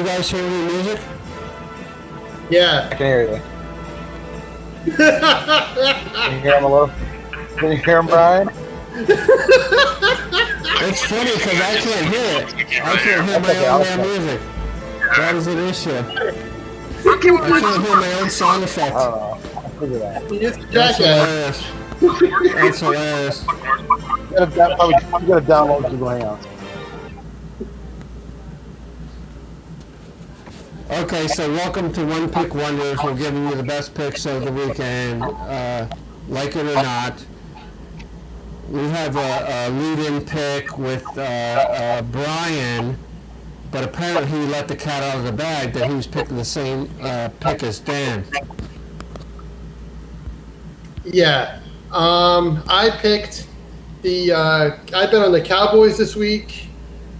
guys hear any music? Yeah. I can hear you. Can you hear him a little? Can you hear him, Brian? It's funny because I can't hear it. I can't hear my own damn music. That is an issue. I can't hear my own sound effect. I don't know. I'll figure that out. That's hilarious. That's hilarious. You gotta download Google Hangouts. Okay, so welcome to One Pick Wonders. We're giving you the best picks of the weekend, like it or not. We have a lead-in pick with Brian, but apparently he let the cat out of the bag that he was picking the same pick as Dan. Yeah. I picked I bet on the Cowboys this week.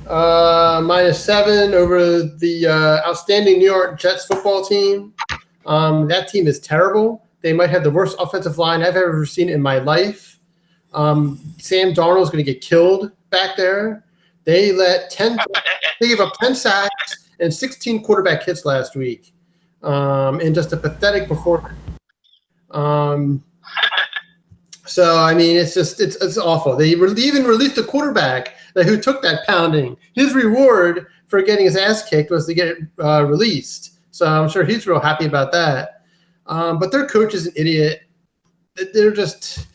-7 over the outstanding New York Jets football team. That team is terrible. They might have the worst offensive line I've ever seen in my life. Sam Darnold is going to get killed back there. They gave up 10 sacks and 16 quarterback hits last week, in just a pathetic performance. So I mean, it's awful. They even released the quarterback who took that pounding. His reward for getting his ass kicked was to get released. So I'm sure he's real happy about that. But their coach is an idiot. They're just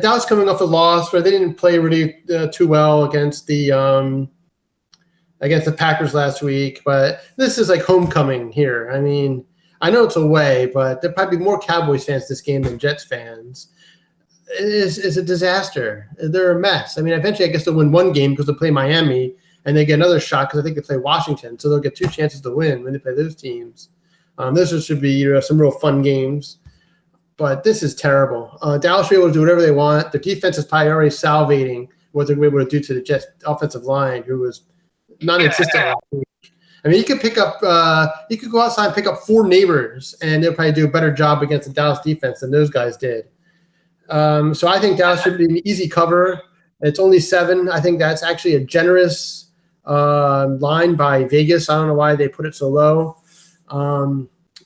Dallas coming off a loss where they didn't play really too well against the Packers last week. But this is like homecoming here. I mean, I know it's away, but there'll probably be more Cowboys fans this game than Jets fans. It's a disaster. They're a mess. I mean, eventually I guess they'll win one game because they'll play Miami, and they get another shot because I think they play Washington. So they'll get 2 chances to win when they play those teams. This should be some real fun games. But this is terrible. Dallas will be able to do whatever they want. The defense is probably already salivating what they're able to do to the Jets offensive line, who was non-existent last week. I mean, you could go outside and pick up 4 neighbors, and they'll probably do a better job against the Dallas defense than those guys did. So I think Dallas should be an easy cover. It's only 7. I think that's actually a generous line by Vegas. I don't know why they put it so low.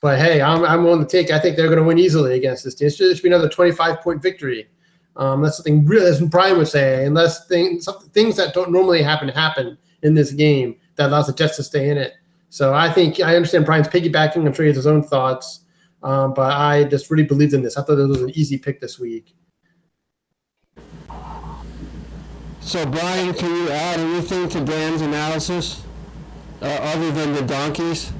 But hey, I'm willing to take. I think they're going to win easily against this team. It should be another 25-point victory. That's something really, as Brian would say, unless things that don't normally happen in this game that allows the Jets to stay in it. So I understand Brian's piggybacking. I'm sure he has his own thoughts. But I just really believed in this. I thought it was an easy pick this week. So, Brian, can you add anything to Dan's analysis other than the donkeys?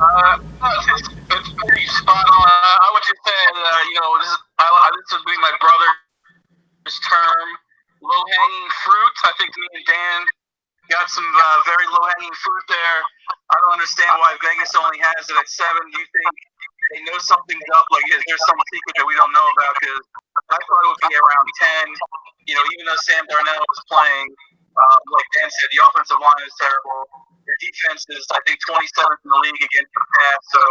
It's pretty spot on. I would just say, this would be my brother's term, low-hanging fruit. I think me and Dan got some very low-hanging fruit there. I don't understand why Vegas only has it at 7. Do you think they know something's up? Like, is there some secret that we don't know about? Because I thought it would be around 10. Even though Sam Darnold was playing, like Dan said, the offensive line is terrible. Their defense is, I think, 27th in the league against the pass. So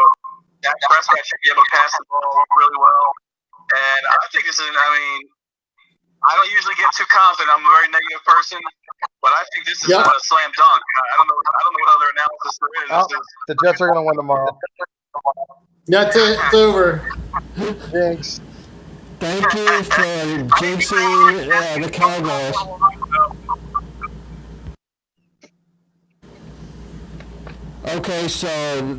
Dak Prescott should be able to pass the ball really well. And I think I don't usually get too confident. I'm a very negative person, but I think this is a slam dunk. I don't know what other analysis there is. The Jets are going to win tomorrow. That's it. It's over. Thanks. Thank you for jinxing the Cowboys. Okay, so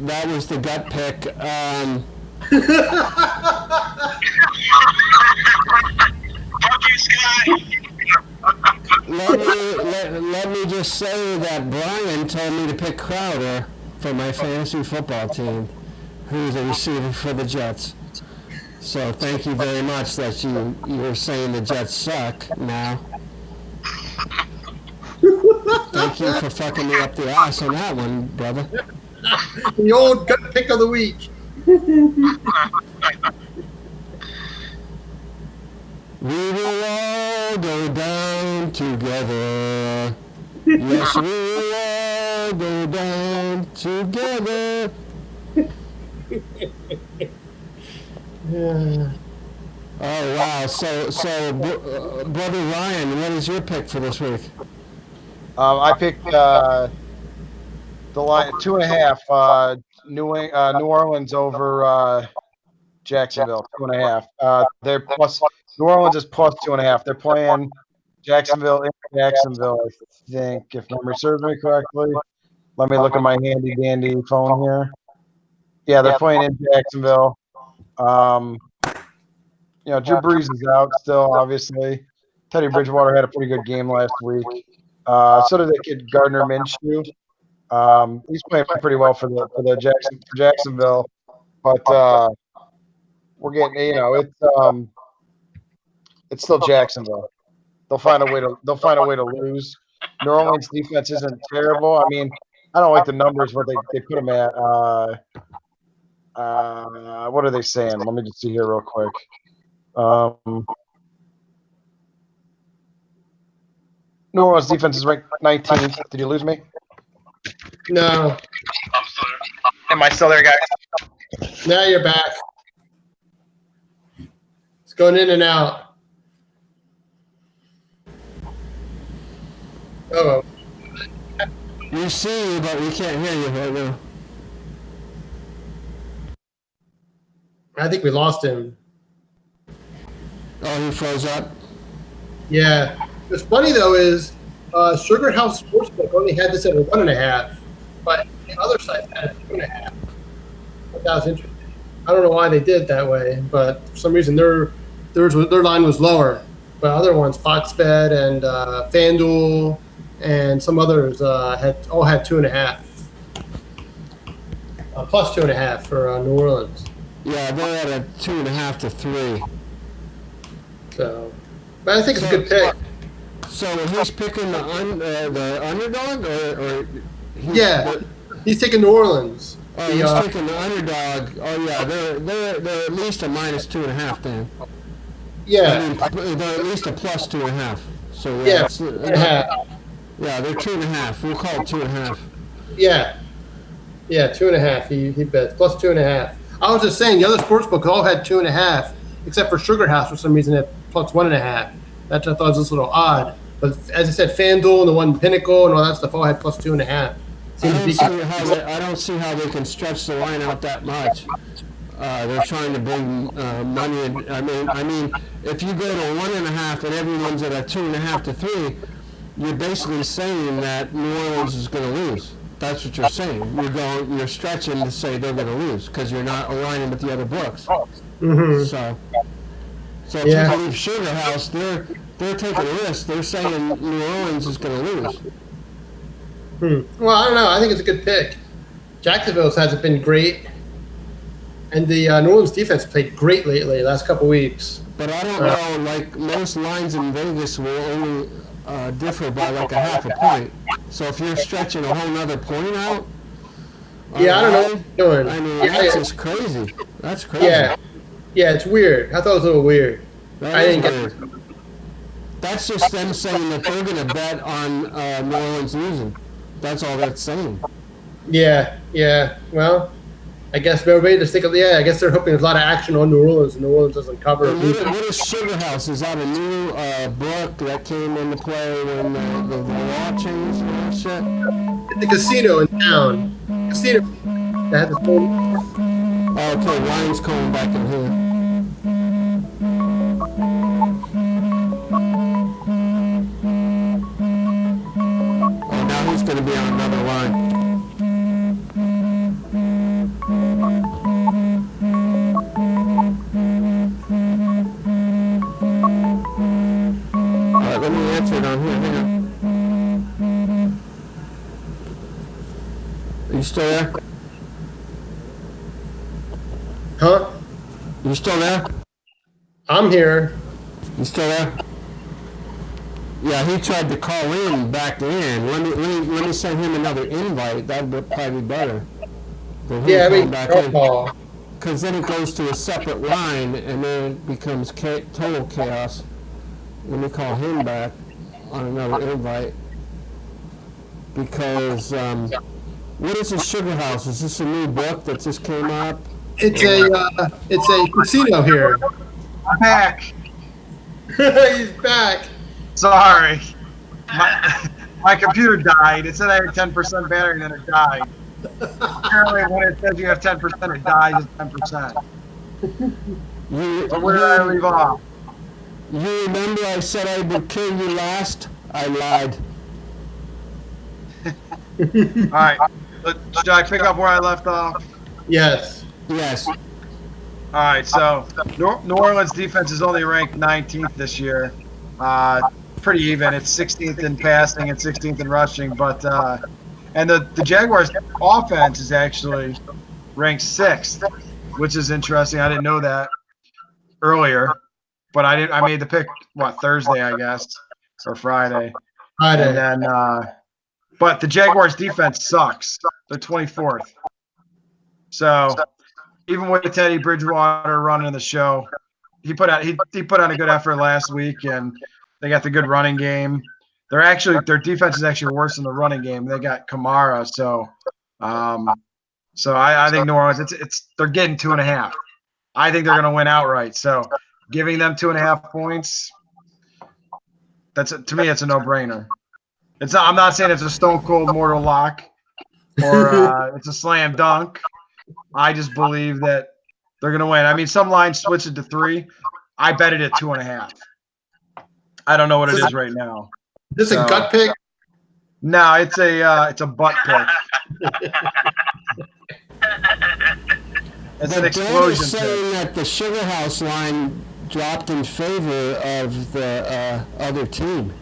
that was the gut pick. Fuck you, Sky. Let me just say that Brian told me to pick Crowder for my fantasy football team, who's a receiver for the Jets. So thank you very much that you're saying the Jets suck now. Thank you for fucking me up the ass on that one, brother. The old gut pick of the week. We will all go down together. Yes, we will all go down together. Oh, wow. So, Brother Ryan, what is your pick for this week? I picked The line 2.5. New Orleans over Jacksonville 2.5. They're plus. New Orleans is plus 2.5. They're playing Jacksonville in Jacksonville, I think, if memory serves me correctly. Let me look at my handy dandy phone here. Yeah, they're playing in Jacksonville. Drew Brees is out still, obviously. Teddy Bridgewater had a pretty good game last week. So did the kid Gardner Minshew. He's playing pretty well for Jacksonville, but we're getting it's still Jacksonville. They'll find a way to lose. New Orleans defense isn't terrible. I mean, I don't like the numbers what they put them at. What are they saying? Let me just see here real quick. New Orleans defense is ranked 19th. Did you lose me? No. I'm still there. Am I still there, guys? Now you're back. It's going in and out. Oh. We see you, but we can't hear you right now. I think we lost him. Oh, he froze up? Yeah. What's funny, though, is Sugar House Sportsbook only had this at a 1.5, but the other sites had it 2.5. That was interesting. I don't know why they did it that way, but for some reason their line was lower. But other ones, Fox Bet and FanDuel and some others had 2.5. Plus 2.5 for New Orleans. Yeah, they're at a 2.5 to 3. So, but I think it's a good pick. So he's picking the underdog, or Yeah, he's taking New Orleans. Oh, he's taking the underdog. Oh yeah, they're at least a minus 2.5 then. Yeah, I mean, they're at least a plus 2.5. So yeah, yeah, they're 2.5. We'll call it 2.5. Yeah, 2.5. He bets plus 2.5. I was just saying the other sportsbooks all had 2.5, except for Sugar House for some reason at plus 1.5. That I thought was just a little odd. But as I said, FanDuel and the one Pinnacle and all that stuff all had plus 2.5. I don't see how they can stretch the line out that much. They're trying to bring money in. I mean, if you go to 1.5 and everyone's at a 2.5 to 3, you're basically saying that New Orleans is going to lose. That's what you're saying. You're stretching to say they're going to lose because you're not aligning with the other books. Mm-hmm. So if you believe Sugar House, they're taking a risk. They're saying New Orleans is going to lose. Well, I don't know. I think it's a good pick. Jacksonville's hasn't been great, and the New Orleans defense played great lately, last couple weeks. But I don't know. Like most lines in Vegas will only differ by like a half a point. So if you're stretching a whole nother point out, I don't know what you're doing. I mean, that's just crazy. That's crazy. Yeah, it's weird. I thought it was a little weird. I didn't get it. That's just them saying that they're going to bet on New Orleans losing. That's all that's saying. Yeah. Well, I guess everybody just think of I guess they're hoping there's a lot of action on New Orleans, and New Orleans doesn't cover. What is Sugar House? Is that a new book that came into play when the law changed and all that shit? It's a casino in town. Casino that has Oh, okay, Ryan's coming back in here. Oh, now he's going to be on another line. All right, let me answer it on here. Hang on. Are you still there? Huh? You still there? I'm here. You still there? Yeah, he tried to call in back in. Let me send him another invite. That would probably be better. Yeah, I mean, call. Because then it goes to a separate line, and then it becomes total chaos. Let me call him back on another invite. Because what is this Sugar House? Is this a new book that just came up? It's a casino here. I'm back. He's back. Sorry. My computer died. It said I had 10% battery, and then it died. Apparently, when it says you have 10%, it dies at 10%. But where did I leave off? You remember I said I would kill you last? I lied. All right. Should I pick up where I left off? Yes. Yes. All right. So New Orleans defense is only ranked 19th this year. Pretty even. It's 16th in passing and 16th in rushing. But and the Jaguars offense is actually ranked 6th, which is interesting. I didn't know that earlier, but I made the pick Thursday, I guess, or Friday. And then but the Jaguars defense sucks. They're 24th. So even with Teddy Bridgewater running the show, he put out a good effort last week, and they got the good running game. Their defense is actually worse than the running game. They got Kamara, so I think New Orleans they're getting 2.5. I think they're going to win outright. So giving them 2.5 points, to me it's a no-brainer. I'm not saying it's a stone cold mortal lock or it's a slam dunk. I just believe that they're going to win. I mean, some lines switch it to 3. I bet it at 2.5. I don't know what it is right now. Is this a gut pick? No, it's a butt pick. It's an explosion is saying that the Sugar House line dropped in favor of the other team.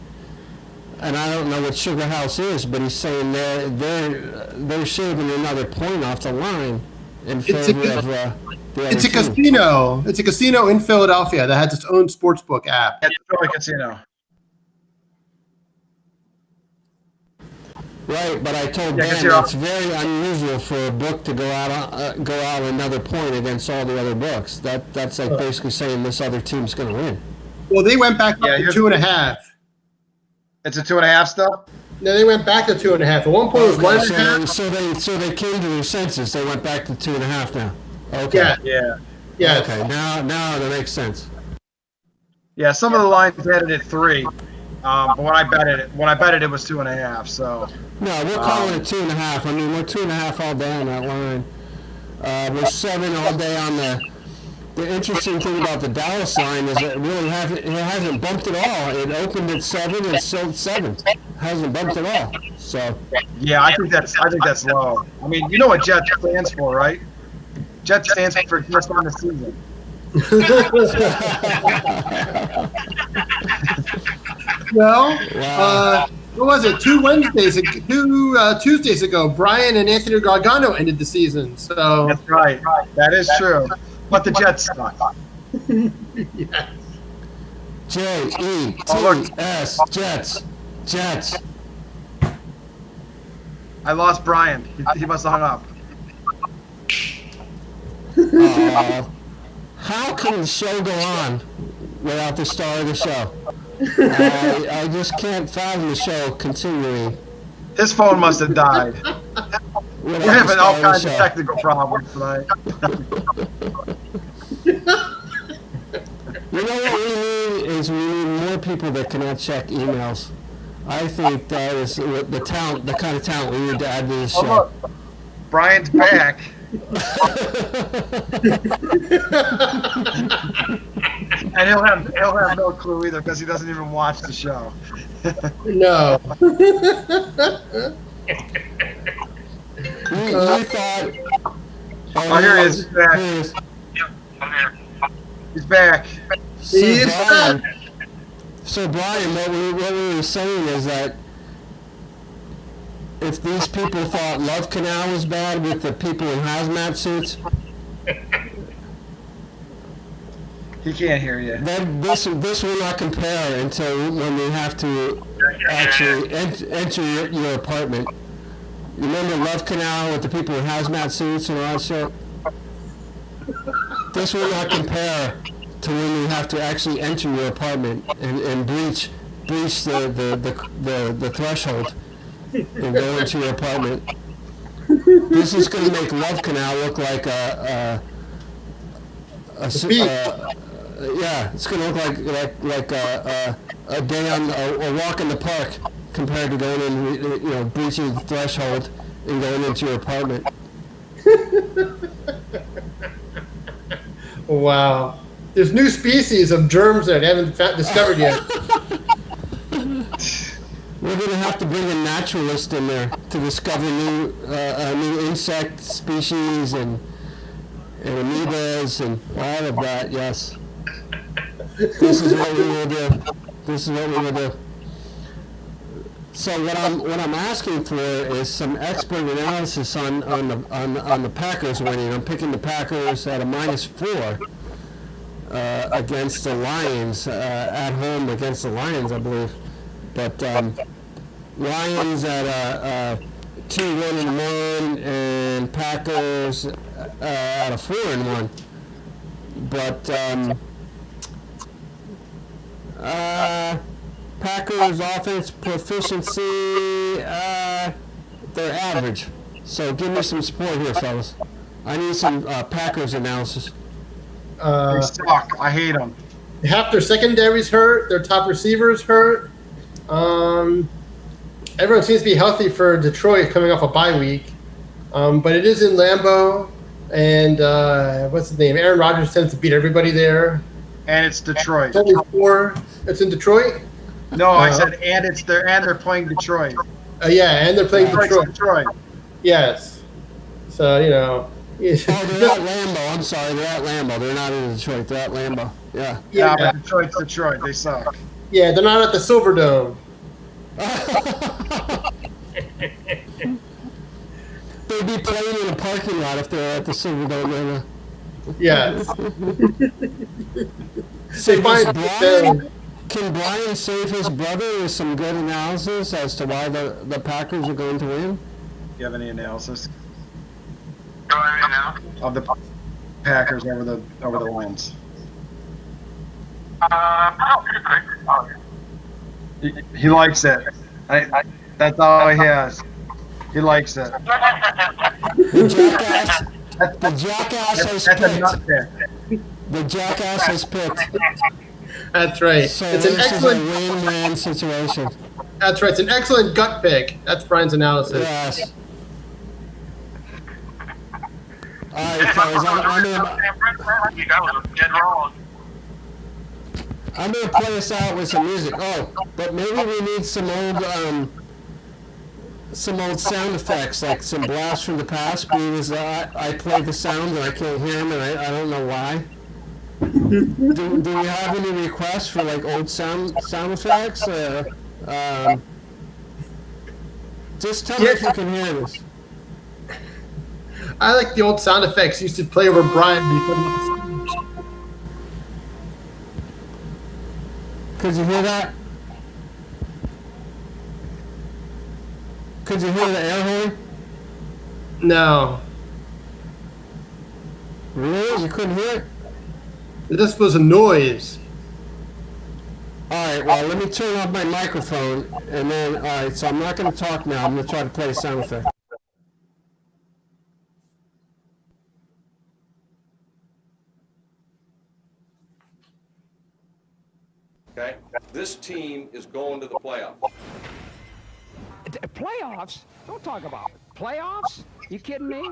And I don't know what Sugar House is, but he's saying they're shaving another point off the line in favor of the other It's a team. casino. It's a casino in Philadelphia that has its own sportsbook app. It's a Philly casino. Right, but I told Yeah, Dan 'cause it's very unusual for a book to go out another point against all the other books. That's like basically saying this other team's going to win. Well, they went back up to here's- 2.5. It's a 2.5 still? No, they went back to 2.5. At one point, it was Okay, 1.5. so they came to their senses. They went back to 2.5 now. Okay. Yeah. Yeah. Yeah. Okay. Now that makes sense. Yeah, some of the lines had it at 3. But when I bet it was 2.5. So No, we're calling it 2.5. I mean, we're 2.5 all day on that line. We're 7 all day on the. The interesting thing about the Dallas line is that it really hasn't bumped at all. It opened at 7 and sold 7. Hasn't bumped at all. So. yeah, I think that's low. I mean, you know what Jet stands for, right? Jet stands for just on the season. Well, Wow. what was it? 2 Tuesdays ago, Brian and Anthony Gargano ended the season. So That's right. That is true. But the Jets suck. yeah. Jets. Jets. I lost Brian. He must have hung up. How can the show go on without the star of the show? I just can't fathom the show continuing His phone must have died. without We're the having all star of kinds the of show. technical problems tonight. You know what we need is we need more people that cannot check emails. I think that is the talent, the kind of talent we need to add to the Oh, show. look. Brian's back. And he'll have no clue either because he doesn't even watch the show. No. We thought. Oh, here he is. He's back. Here he is. I'm here. He's back. So He is Brian, back. so Brian, what we were saying is that if these people thought Love Canal was bad with the people in hazmat suits, He can't hear you. then this will not compare until when we have to actually enter your apartment. You remember Love Canal with the people in hazmat suits and all that shit? This will not compare to when we have to actually enter your apartment and breach the threshold and go into your apartment. This is going to make Love Canal look like a beach. yeah, it's going to look like a day on a walk in the park compared to going in, breaching the threshold and going into your apartment. Wow. There's new species of germs that I haven't discovered yet. We're going to have to bring a naturalist in there to discover new insect species and amoebas and all of that, yes. This is what we will do. So what I'm asking for is some expert analysis on the Packers winning. I'm picking the Packers at a -4 against the Lions, at home against the Lions, I believe. But Lions at a 2-1-1 and Packers at a 4-1. But Packers offense proficiency, they're average. So give me some support here, fellas. I need some Packers analysis. They suck. I hate them. Half their secondary's hurt. Their top receivers hurt. Everyone seems to be healthy for Detroit coming off a bye week. But it is in Lambeau. And what's his name? Aaron Rodgers tends to beat everybody there. And it's Detroit. It's only 4. It's in Detroit? No, I said and they're playing Detroit. Yeah, and they're playing Detroit. Detroit. Yes. So, Oh, they're at Lambeau. I'm sorry, they're at Lambeau. They're not in Detroit. They're at Lambeau. Yeah. Yeah, but Detroit's Detroit. They suck. Yeah, they're not at the Silverdome. They'd be playing in a parking lot if they're at the Silverdome right now. Yes. So They find can Brian save his brother with some good analysis as to why the Packers are going to win? Do you have any analysis Right now. of the Packers over the Lions? He likes it. That's all he has. He likes it. The jackass has That's a picked. nut pick. The jackass has picked. That's right. So It's this an is excellent. a win-win situation. That's right. It's an excellent gut pick. That's Brian's analysis. Yes. All right, fellas, That was dead wrong. I'm gonna play us out with some music. Oh, but maybe we need some old sound effects, like some blasts from the past, because I play the sound and I can't hear them, and I don't know why. Do we have any requests for like old sound effects? Just tell me if you can hear this. I like the old sound effects used to play over Brian before. Could you hear that? Could you hear the air horn? No, Really? You couldn't hear it? this was a noise. All right, well, let me turn off my microphone, and then, all right, so I'm not going to talk now. I'm going to try to play a sound effect. Okay? This team is going to the playoffs. Playoffs? Don't talk about it. Playoffs? You kidding me?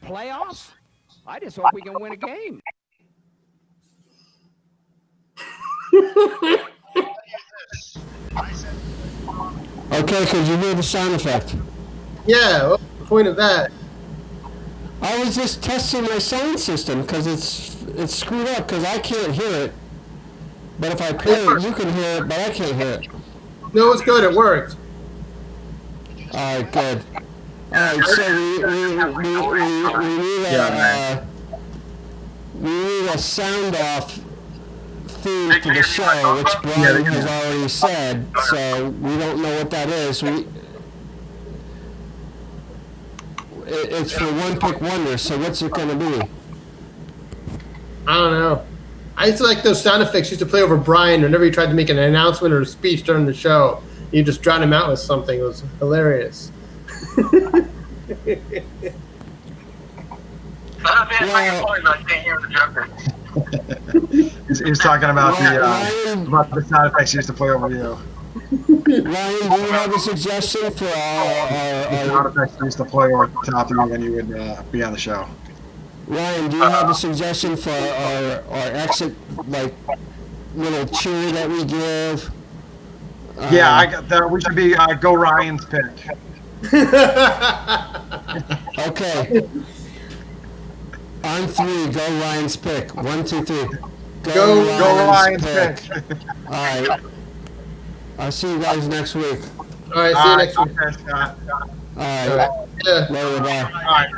Playoffs? I just hope we can win a game. Okay, could you hear the sound effect? Yeah, what's the point of that? I was just testing my sound system because it's screwed up because I can't hear it. But if I play it, you can hear it, but I can't hear it. No, it's good. It worked. All right, good. All right, so we need a sound off theme for the show, which Brian has already said. So we don't know what that is. It's for One Pick Wonder. So what's it gonna be? I don't know. I used to like those sound effects used to play over Brian whenever he tried to make an announcement or a speech during the show. You just drown him out with something. It was hilarious. I can't hear the Joker. He's talking about Ryan, the sound effects he used to play over you. Ryan, do you have a suggestion for Not if I used to play at the top of you when you would be on the show. Ryan, do you have a suggestion for our exit, like, little cheer that we give? Yeah, I got that. We should be go Ryan's pick. Okay. On 3, go Ryan's pick. 1, 2, 3. Go Ryan's pick. All right. I'll see you guys next week. All right, see you next week. Okay, Scott. All right. Yeah. Later, bye. All right.